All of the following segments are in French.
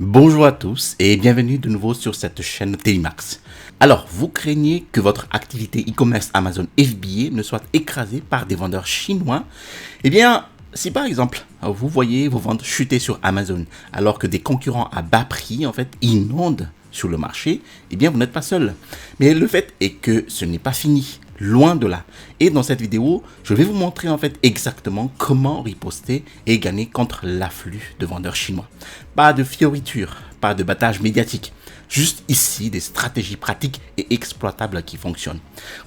Bonjour à tous et bienvenue de nouveau sur cette chaîne Télimax. Alors, vous craignez que votre activité e-commerce Amazon FBA ne soit écrasée par des vendeurs chinois? Eh bien, si par exemple, vous voyez vos ventes chuter sur Amazon alors que des concurrents à bas prix inondent sur le marché, eh bien vous n'êtes pas seul. Mais le fait est que ce n'est pas fini. Loin de là. Et dans cette vidéo, je vais vous montrer exactement comment riposter et gagner contre l'afflux de vendeurs chinois. Pas de fioritures, pas de battage médiatique. Juste ici des stratégies pratiques et exploitables qui fonctionnent.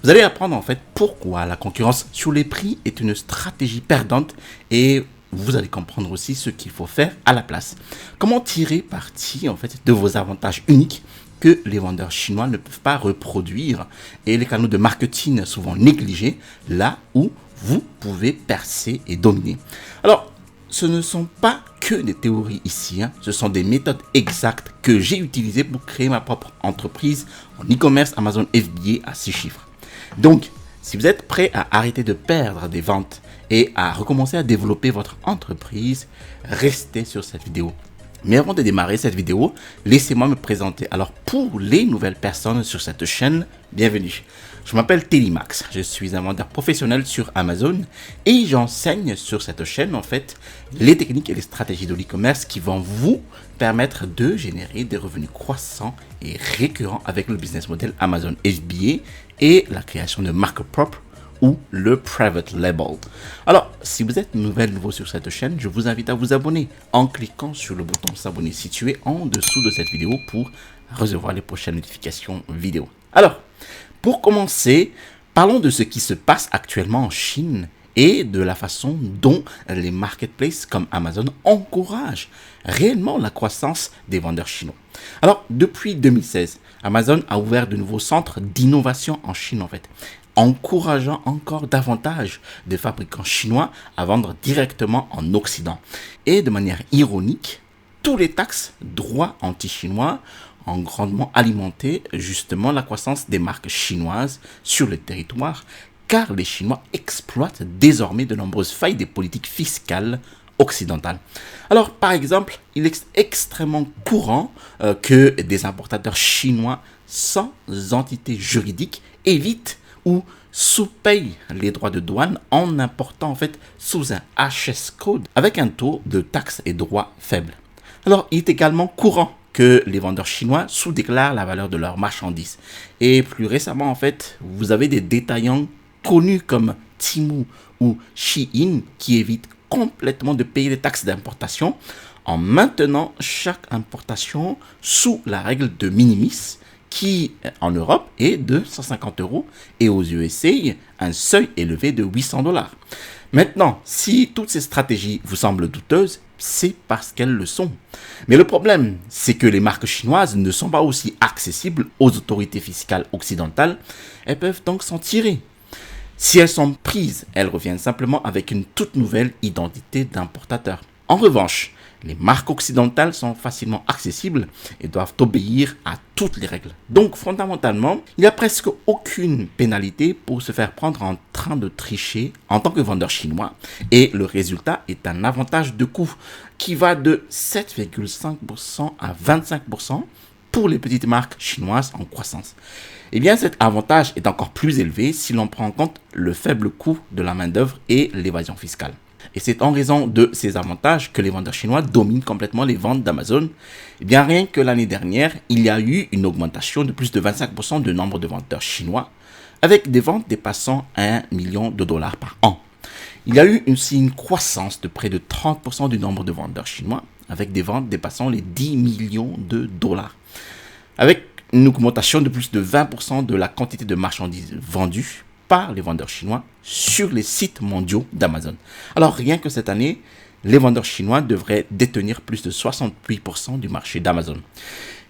Vous allez apprendre pourquoi la concurrence sur les prix est une stratégie perdante et vous allez comprendre aussi ce qu'il faut faire à la place. Comment tirer parti de vos avantages uniques que les vendeurs chinois ne peuvent pas reproduire et les canaux de marketing souvent négligés là où vous pouvez percer et dominer. Alors, ce ne sont pas que des théories ici, ce sont des méthodes exactes que j'ai utilisées pour créer ma propre entreprise en e-commerce Amazon FBA à 6 chiffres. Donc, si vous êtes prêt à arrêter de perdre des ventes et à recommencer à développer votre entreprise, restez sur cette vidéo. Mais avant de démarrer cette vidéo, laissez-moi me présenter. Alors, pour les nouvelles personnes sur cette chaîne, bienvenue. Je m'appelle Télimax, je suis un vendeur professionnel sur Amazon et j'enseigne sur cette chaîne les techniques et les stratégies de l'e-commerce qui vont vous permettre de générer des revenus croissants et récurrents avec le business model Amazon FBA et la création de marques propres ou le private label. Alors, si vous êtes nouveau sur cette chaîne, je vous invite à vous abonner en cliquant sur le bouton s'abonner situé en dessous de cette vidéo pour recevoir les prochaines notifications vidéo. Alors, pour commencer, parlons de ce qui se passe actuellement en Chine et de la façon dont les marketplaces comme Amazon encouragent réellement la croissance des vendeurs chinois. Alors, depuis 2016, Amazon a ouvert de nouveaux centres d'innovation en Chine encourageant encore davantage de fabricants chinois à vendre directement en Occident. Et de manière ironique, tous les taxes, droits anti-chinois ont grandement alimenté justement la croissance des marques chinoises sur le territoire, car les Chinois exploitent désormais de nombreuses failles des politiques fiscales occidentales. Alors, par exemple, il est extrêmement courant que des importateurs chinois sans entité juridique évitent ou sous-payent les droits de douane en important sous un HS code avec un taux de taxes et droits faible. Alors, il est également courant que les vendeurs chinois sous-déclarent la valeur de leurs marchandises. Et plus récemment, vous avez des détaillants connus comme Temu ou Shein qui évitent complètement de payer les taxes d'importation en maintenant chaque importation sous la règle de minimis qui, en Europe, est de 150 € et aux USA, un seuil élevé de 800 $. Maintenant, si toutes ces stratégies vous semblent douteuses, c'est parce qu'elles le sont. Mais le problème, c'est que les marques chinoises ne sont pas aussi accessibles aux autorités fiscales occidentales. Elles peuvent donc s'en tirer. Si elles sont prises, elles reviennent simplement avec une toute nouvelle identité d'importateur. En revanche, les marques occidentales sont facilement accessibles et doivent obéir à toutes les règles. Donc, fondamentalement, il n'y a presque aucune pénalité pour se faire prendre en train de tricher en tant que vendeur chinois. Et le résultat est un avantage de coût qui va de 7,5% à 25% pour les petites marques chinoises en croissance. Eh bien, cet avantage est encore plus élevé si l'on prend en compte le faible coût de la main-d'œuvre et l'évasion fiscale. Et c'est en raison de ces avantages que les vendeurs chinois dominent complètement les ventes d'Amazon. Eh bien, rien que l'année dernière, il y a eu une augmentation de plus de 25% du nombre de vendeurs chinois, avec des ventes dépassant 1 million de dollars par an. Il y a eu aussi une croissance de près de 30% du nombre de vendeurs chinois, avec des ventes dépassant les 10 millions de dollars. Avec une augmentation de plus de 20% de la quantité de marchandises vendues par les vendeurs chinois sur les sites mondiaux d'Amazon. Alors, rien que cette année, les vendeurs chinois devraient détenir plus de 68% du marché d'Amazon.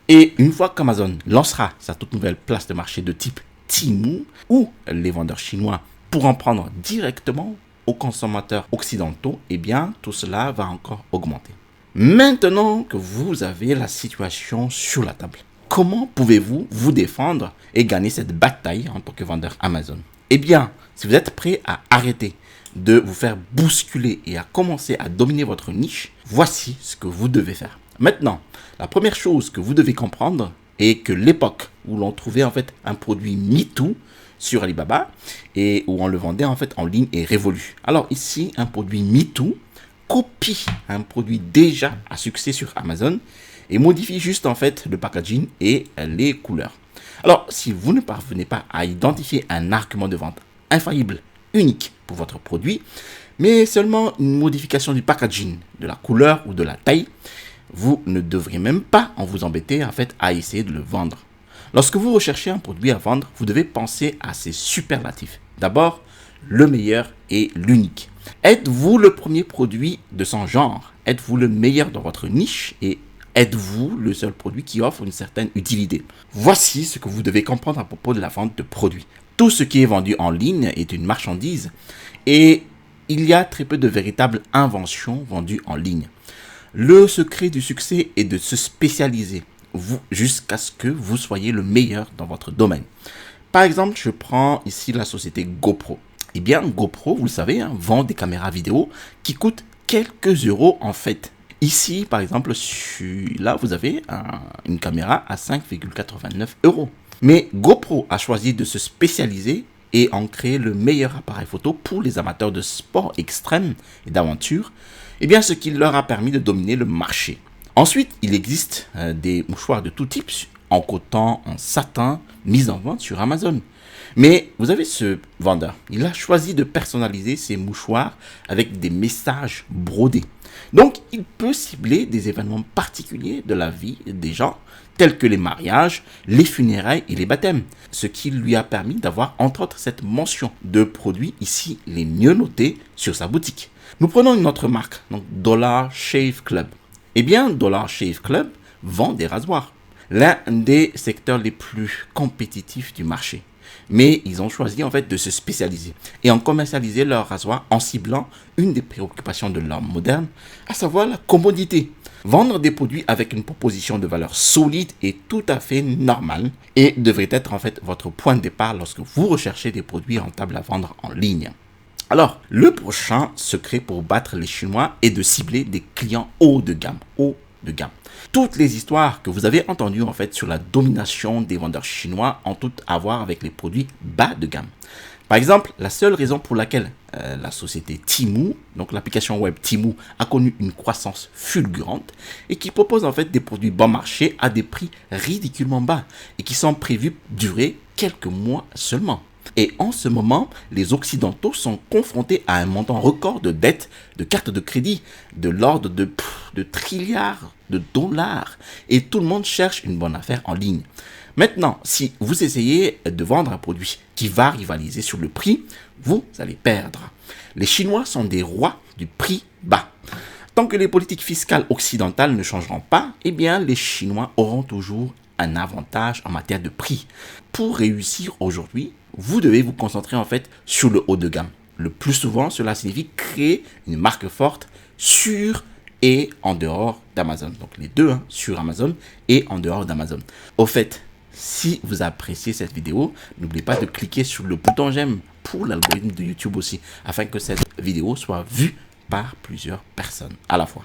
Et une fois qu'Amazon lancera sa toute nouvelle place de marché de type Temu, où les vendeurs chinois pourront prendre directement aux consommateurs occidentaux, eh bien, tout cela va encore augmenter. Maintenant que vous avez la situation sur la table, comment pouvez-vous vous défendre et gagner cette bataille en tant que vendeur Amazon? Eh bien, si vous êtes prêt à arrêter de vous faire bousculer et à commencer à dominer votre niche, voici ce que vous devez faire. Maintenant, la première chose que vous devez comprendre est que l'époque où l'on trouvait en fait un produit MeToo sur Alibaba et où on le vendait en fait en ligne est révolue. Alors ici, un produit MeToo copie un produit déjà à succès sur Amazon et modifie juste en fait le packaging et les couleurs. Alors, si vous ne parvenez pas à identifier un argument de vente infaillible, unique pour votre produit, mais seulement une modification du packaging, de la couleur ou de la taille, vous ne devriez même pas en vous embêter en fait à essayer de le vendre. Lorsque vous recherchez un produit à vendre, vous devez penser à ces superlatifs. D'abord, le meilleur et l'unique. Êtes-vous le premier produit de son genre? Êtes-vous le meilleur dans votre niche? Et êtes-vous le seul produit qui offre une certaine utilité? Voici ce que vous devez comprendre à propos de la vente de produits. Tout ce qui est vendu en ligne est une marchandise et il y a très peu de véritables inventions vendues en ligne. Le secret du succès est de se spécialiser jusqu'à ce que vous soyez le meilleur dans votre domaine. Par exemple, je prends ici la société GoPro. Eh bien, GoPro, vous le savez, vend des caméras vidéo qui coûtent quelques euros en fait. Ici, par exemple, là, vous avez une caméra à 5,89 euros. Mais GoPro a choisi de se spécialiser et en créer le meilleur appareil photo pour les amateurs de sport extrême et d'aventure, eh bien, ce qui leur a permis de dominer le marché. Ensuite, il existe des mouchoirs de tout type, en coton, en satin, mis en vente sur Amazon. Mais vous avez ce vendeur, il a choisi de personnaliser ses mouchoirs avec des messages brodés. Donc, il peut cibler des événements particuliers de la vie des gens, tels que les mariages, les funérailles et les baptêmes. Ce qui lui a permis d'avoir, entre autres, cette mention de produits ici les mieux notés sur sa boutique. Nous prenons une autre marque, donc Dollar Shave Club. Eh bien, Dollar Shave Club vend des rasoirs, l'un des secteurs les plus compétitifs du marché. Mais ils ont choisi en fait de se spécialiser et en commercialiser leur rasoir en ciblant une des préoccupations de l'homme moderne, à savoir la commodité. Vendre des produits avec une proposition de valeur solide est tout à fait normal et devrait être en fait votre point de départ lorsque vous recherchez des produits rentables à vendre en ligne. Alors, le prochain secret pour battre les Chinois est de cibler des clients haut de gamme. Toutes les histoires que vous avez entendues en fait sur la domination des vendeurs chinois ont toutes à voir avec les produits bas de gamme. Par exemple, la seule raison pour laquelle la société Temu, donc l'application web Temu, a connu une croissance fulgurante et qui propose en fait des produits bon marché à des prix ridiculement bas et qui sont prévus durer quelques mois seulement. Et en ce moment, les Occidentaux sont confrontés à un montant record de dettes de cartes de crédit de l'ordre de trilliards de dollars. Et tout le monde cherche une bonne affaire en ligne. Maintenant, si vous essayez de vendre un produit qui va rivaliser sur le prix, vous allez perdre. Les Chinois sont des rois du prix bas. Tant que les politiques fiscales occidentales ne changeront pas, eh bien, les Chinois auront toujours un avantage en matière de prix. Pour réussir aujourd'hui, vous devez vous concentrer en fait sur le haut de gamme. Le plus souvent, cela signifie créer une marque forte sur et en dehors d'Amazon. Donc les deux, sur Amazon et en dehors d'Amazon. Au fait, si vous appréciez cette vidéo, n'oubliez pas de cliquer sur le bouton j'aime pour l'algorithme de YouTube aussi, afin que cette vidéo soit vue par plusieurs personnes à la fois.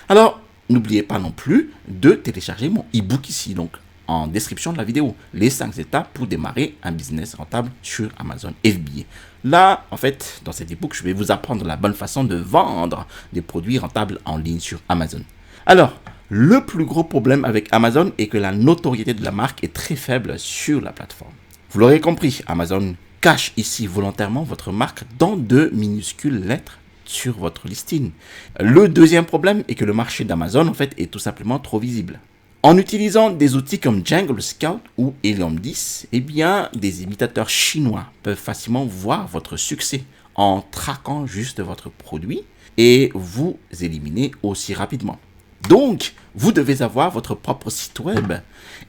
Alors, n'oubliez pas non plus de télécharger mon e-book ici, donc en description de la vidéo, les 5 étapes pour démarrer un business rentable sur Amazon FBA. Là, en fait, dans cet e-book, je vais vous apprendre la bonne façon de vendre des produits rentables en ligne sur Amazon. Alors, le plus gros problème avec Amazon est que la notoriété de la marque est très faible sur la plateforme. Vous l'aurez compris, Amazon cache ici volontairement votre marque dans de minuscules lettres sur votre listing. Le deuxième problème est que le marché d'Amazon, en fait, est tout simplement trop visible. En utilisant des outils comme Jungle Scout ou Helium 10, eh bien, des imitateurs chinois peuvent facilement voir votre succès en traquant juste votre produit et vous éliminer aussi rapidement. Donc, vous devez avoir votre propre site web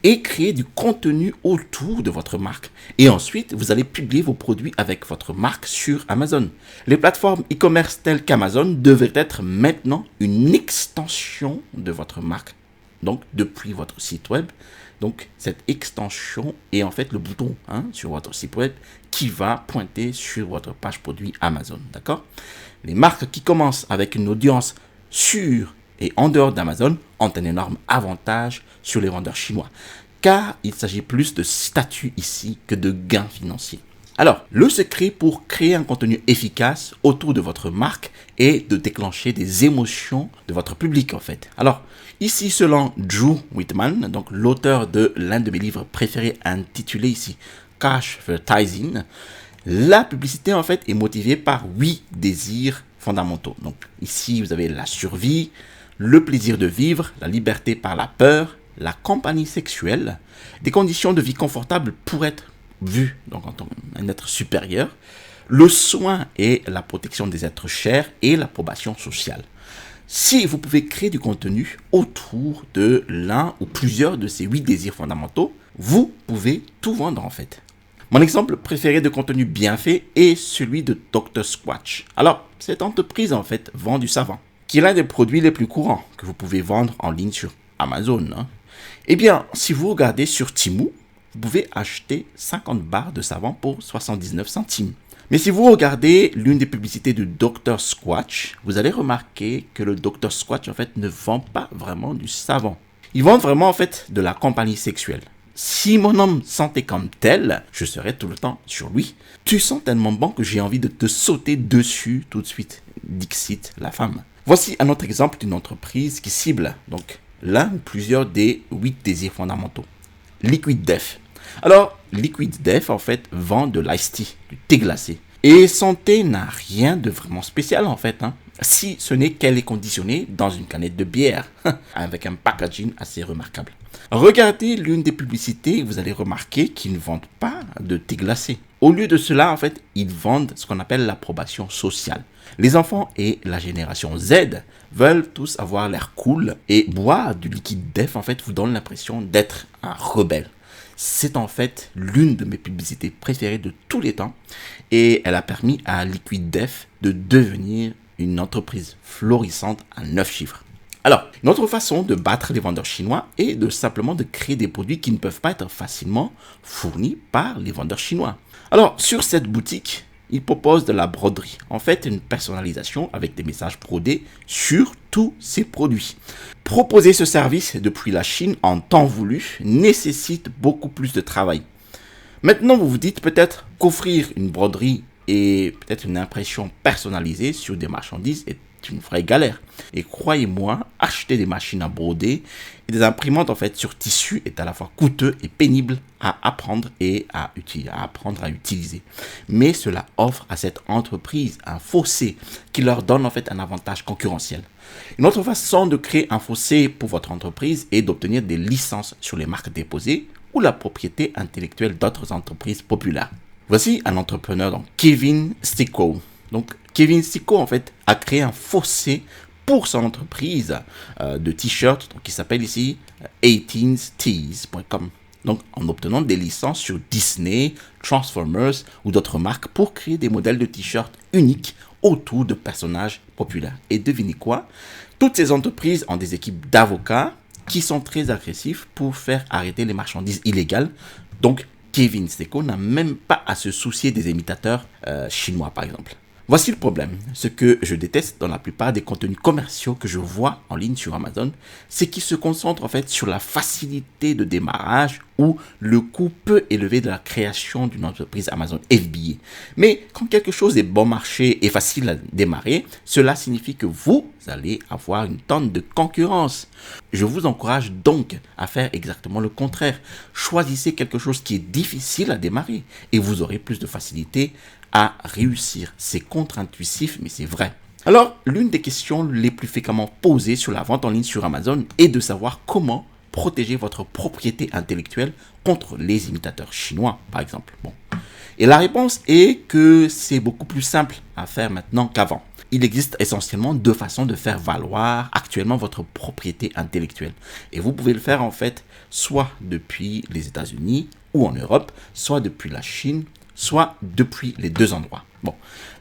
et créer du contenu autour de votre marque. Et ensuite, vous allez publier vos produits avec votre marque sur Amazon. Les plateformes e-commerce telles qu'Amazon devraient être maintenant une extension de votre marque. Donc, depuis votre site web, donc cette extension est en fait le bouton sur votre site web qui va pointer sur votre page produit Amazon, d'accord? Les marques qui commencent avec une audience sur et en dehors d'Amazon ont un énorme avantage sur les vendeurs chinois, car il s'agit plus de statut ici que de gains financiers. Alors, le secret pour créer un contenu efficace autour de votre marque est de déclencher des émotions de votre public en fait. Alors, ici selon Drew Whitman, donc l'auteur de l'un de mes livres préférés intitulé ici Cash Advertising, la publicité en fait est motivée par 8 désirs fondamentaux. Donc ici vous avez la survie, le plaisir de vivre, la liberté par la peur, la compagnie sexuelle, des conditions de vie confortables pour être vu donc en tant qu'un être supérieur, le soin et la protection des êtres chers et l'approbation sociale. Si vous pouvez créer du contenu autour de l'un ou plusieurs de ces 8 désirs fondamentaux, vous pouvez tout vendre en fait. Mon exemple préféré de contenu bien fait est celui de Dr. Squatch. Alors, cette entreprise en fait vend du savon, qui est l'un des produits les plus courants que vous pouvez vendre en ligne sur Amazon. Eh bien, si vous regardez sur Temu, vous pouvez acheter 50 barres de savon pour 79 centimes. Mais si vous regardez l'une des publicités de Dr. Squatch, vous allez remarquer que le Dr. Squatch en fait ne vend pas vraiment du savon. Ils vendent vraiment en fait de la compagnie sexuelle. Si mon homme sentait comme tel, je serais tout le temps sur lui. Tu sens tellement bon que j'ai envie de te sauter dessus tout de suite. Dixit la femme. Voici un autre exemple d'une entreprise qui cible donc l'un ou plusieurs des 8 désirs fondamentaux. Liquid Death. Alors, Liquid Death, en fait, vend de l'ice tea, du thé glacé. Et son thé n'a rien de vraiment spécial, en fait, si ce n'est qu'elle est conditionnée dans une canette de bière, avec un packaging assez remarquable. Regardez l'une des publicités et vous allez remarquer qu'ils ne vendent pas de thé glacé. Au lieu de cela, en fait, ils vendent ce qu'on appelle l'approbation sociale. Les enfants et la génération Z veulent tous avoir l'air cool et boire du Liquid Death, en fait, vous donne l'impression d'être un rebelle. C'est en fait l'une de mes publicités préférées de tous les temps et elle a permis à Liquid Death de devenir une entreprise florissante à 9 chiffres. Alors, une autre façon de battre les vendeurs chinois est de simplement de créer des produits qui ne peuvent pas être facilement fournis par les vendeurs chinois. Alors, sur cette boutique, il propose de la broderie, en fait une personnalisation avec des messages brodés sur tous ses produits. Proposer ce service depuis la Chine en temps voulu nécessite beaucoup plus de travail. Maintenant, vous vous dites peut-être qu'offrir une broderie et peut-être une impression personnalisée sur des marchandises est une vraie galère. Et croyez-moi, acheter des machines à broder et des imprimantes en fait sur tissu est à la fois coûteux et pénible à apprendre et à utiliser. Mais cela offre à cette entreprise un fossé qui leur donne en fait un avantage concurrentiel. Une autre façon de créer un fossé pour votre entreprise est d'obtenir des licences sur les marques déposées ou la propriété intellectuelle d'autres entreprises populaires. Voici un entrepreneur, donc Kevin Sticko. Donc Kevin Sticko en fait a créé un fossé pour son entreprise de t-shirts qui s'appelle ici 18stees.com. Donc en obtenant des licences sur Disney, Transformers ou d'autres marques pour créer des modèles de t-shirts uniques autour de personnages populaires. Et devinez quoi? Toutes ces entreprises ont des équipes d'avocats qui sont très agressifs pour faire arrêter les marchandises illégales. Donc Kevin Sticko n'a même pas à se soucier des imitateurs chinois par exemple. Voici le problème. Ce que je déteste dans la plupart des contenus commerciaux que je vois en ligne sur Amazon, c'est qu'ils se concentrent en fait sur la facilité de démarrage ou le coût peu élevé de la création d'une entreprise Amazon FBA. Mais quand quelque chose est bon marché et facile à démarrer, cela signifie que vous allez avoir une tonne de concurrence. Je vous encourage donc à faire exactement le contraire. Choisissez quelque chose qui est difficile à démarrer et vous aurez plus de facilité à réussir. C'est contre-intuitif, mais c'est vrai. Alors, l'une des questions les plus fréquemment posées sur la vente en ligne sur Amazon est de savoir comment protéger votre propriété intellectuelle contre les imitateurs chinois, par exemple. Et la réponse est que c'est beaucoup plus simple à faire maintenant qu'avant. Il existe essentiellement 2 façons de faire valoir actuellement votre propriété intellectuelle. Et vous pouvez le faire en fait soit depuis les États-Unis ou en Europe, soit depuis la Chine, soit depuis les 2 endroits.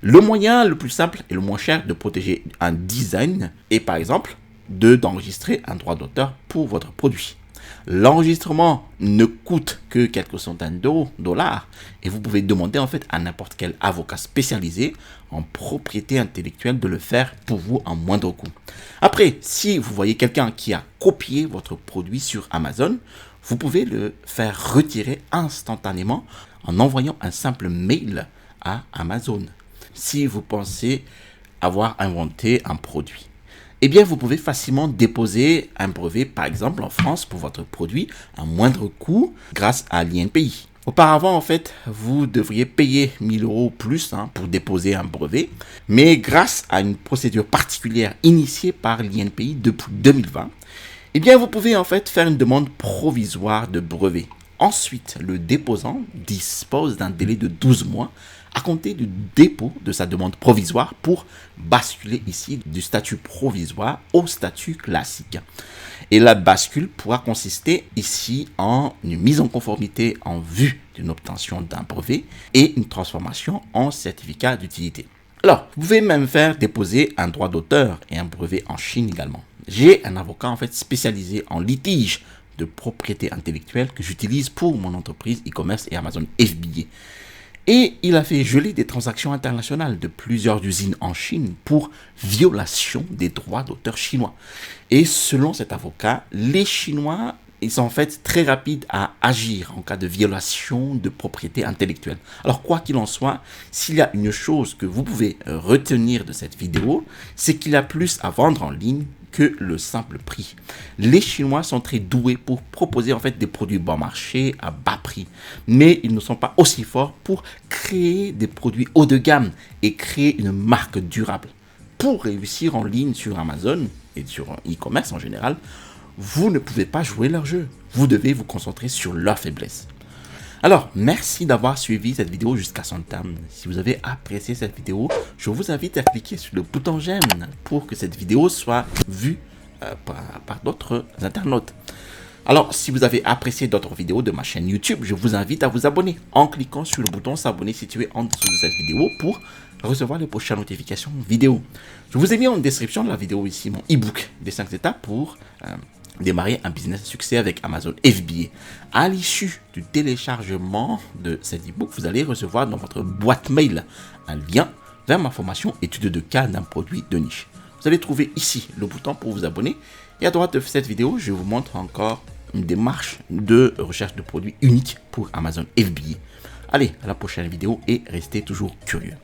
Le moyen le plus simple et le moins cher de protéger un design est par exemple d'enregistrer un droit d'auteur pour votre produit. L'enregistrement ne coûte que quelques centaines d'euros, dollars, et vous pouvez demander en fait à n'importe quel avocat spécialisé en propriété intellectuelle de le faire pour vous en moindre coût. Après, si vous voyez quelqu'un qui a copié votre produit sur Amazon, vous pouvez le faire retirer instantanément en envoyant un simple mail à Amazon. Si vous pensez avoir inventé un produit, eh bien, vous pouvez facilement déposer un brevet, par exemple en France, pour votre produit à moindre coût grâce à l'INPI. Auparavant, en fait, vous devriez payer 1000 euros plus pour déposer un brevet, mais grâce à une procédure particulière initiée par l'INPI depuis 2020, eh bien, vous pouvez en fait faire une demande provisoire de brevet. Ensuite, le déposant dispose d'un délai de 12 mois à compter du dépôt de sa demande provisoire pour basculer ici du statut provisoire au statut classique. Et la bascule pourra consister ici en une mise en conformité en vue d'une obtention d'un brevet et une transformation en certificat d'utilité. Alors, vous pouvez même faire déposer un droit d'auteur et un brevet en Chine également. J'ai un avocat en fait spécialisé en litige de propriété intellectuelle que j'utilise pour mon entreprise e-commerce et Amazon FBA. Et il a fait geler des transactions internationales de plusieurs usines en Chine pour violation des droits d'auteur chinois. Et selon cet avocat, les Chinois, ils sont en fait très rapides à agir en cas de violation de propriété intellectuelle. Alors quoi qu'il en soit, s'il y a une chose que vous pouvez retenir de cette vidéo, c'est qu'il y a plus à vendre en ligne que le simple prix. Les Chinois sont très doués pour proposer en fait des produits bon marché à bas prix, mais ils ne sont pas aussi forts pour créer des produits haut de gamme et créer une marque durable. Pour réussir en ligne sur Amazon et sur e-commerce en général, vous ne pouvez pas jouer leur jeu. Vous devez vous concentrer sur leurs faiblesses. Alors, merci d'avoir suivi cette vidéo jusqu'à son terme. Si vous avez apprécié cette vidéo, je vous invite à cliquer sur le bouton j'aime pour que cette vidéo soit vue par d'autres internautes. Alors, si vous avez apprécié d'autres vidéos de ma chaîne YouTube, je vous invite à vous abonner en cliquant sur le bouton s'abonner situé en dessous de cette vidéo pour recevoir les prochaines notifications vidéo. Je vous ai mis en description de la vidéo ici mon e-book des 5 étapes pour démarrer un business à succès avec Amazon FBA. À l'issue du téléchargement de cet e-book, vous allez recevoir dans votre boîte mail un lien vers ma formation étude de cas d'un produit de niche. Vous allez trouver ici le bouton pour vous abonner et à droite de cette vidéo, je vous montre encore une démarche de recherche de produits uniques pour Amazon FBA. Allez, à la prochaine vidéo et restez toujours curieux.